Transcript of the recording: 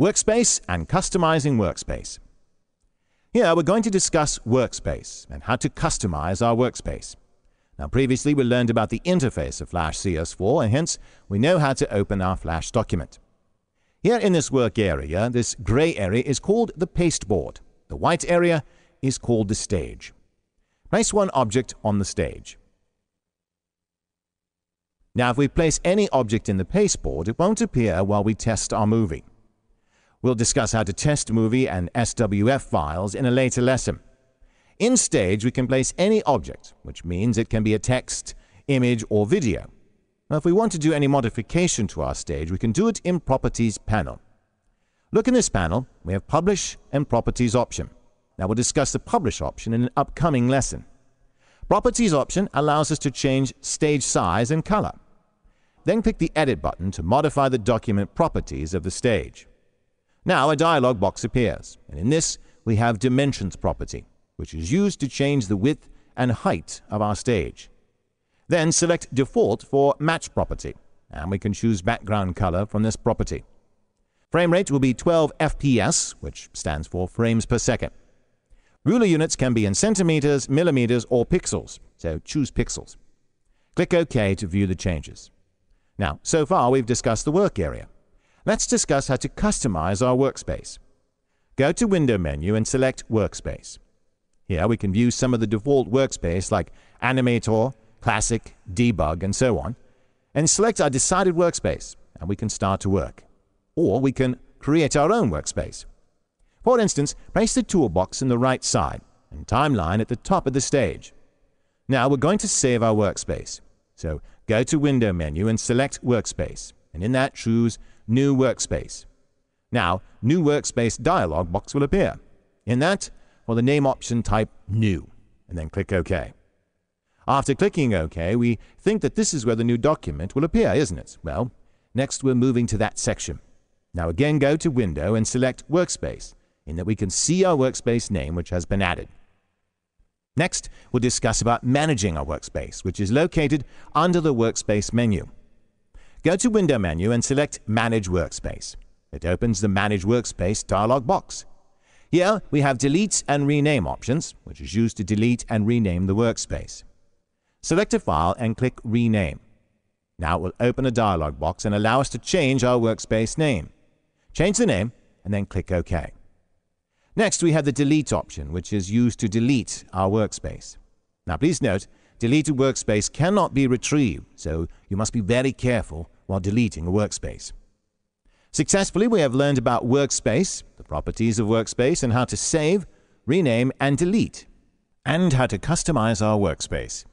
Workspace and customizing Workspace. Here we're going to discuss Workspace and how to customize our Workspace. Now previously we learned about the interface of Flash CS4 and hence we know how to open our Flash document. Here in this work area, this gray area is called the pasteboard. The white area is called the stage. Place one object on the stage. Now if we place any object in the pasteboard, it won't appear while we test our movie. We'll discuss how to test movie and SWF files in a later lesson. In Stage, we can place any object, which means it can be a text, image, or video. Now, if we want to do any modification to our stage, we can do it in Properties panel. Look in this panel, we have Publish and Properties option. Now we'll discuss the Publish option in an upcoming lesson. Properties option allows us to change stage size and color. Then click the Edit button to modify the document properties of the stage. Now a dialog box appears, and in this we have Dimensions property, which is used to change the width and height of our stage. Then select Default for Match property, and we can choose background color from this property. Frame rate will be 12 FPS, which stands for frames per second. Ruler units can be in centimeters, millimeters, or pixels, so choose pixels. Click OK to view the changes. Now, so far we've discussed the work area. Let's discuss how to customize our workspace. Go to Window menu and select Workspace. Here we can view some of the default workspace like Animator, Classic, Debug, and so on, and select our decided workspace, and we can start to work. Or we can create our own workspace. For instance, place the toolbox in the right side and timeline at the top of the stage. Now we're going to save our workspace. So go to Window menu and select Workspace, and in that choose New Workspace. Now, New Workspace dialog box will appear. In that, for the name option, type New, and then click OK. After clicking OK, we think that this is where the new document will appear, isn't it? Well, next we're moving to that section. Now again go to Window and select Workspace, in that we can see our workspace name which has been added. Next, we'll discuss about managing our workspace, which is located under the Workspace menu. Go to Window menu and select Manage Workspace. It opens the Manage Workspace dialog box. Here we have Delete and Rename options, which is used to delete and rename the workspace. Select a file and click Rename. Now it will open a dialog box and allow us to change our workspace name. Change the name and then click OK. Next we have the Delete option, which is used to delete our workspace. Now please note, deleted workspace cannot be retrieved, so you must be very careful while deleting a workspace. Successfully, we have learned about Workspace, the properties of Workspace, and how to save, rename, and delete, and how to customize our workspace.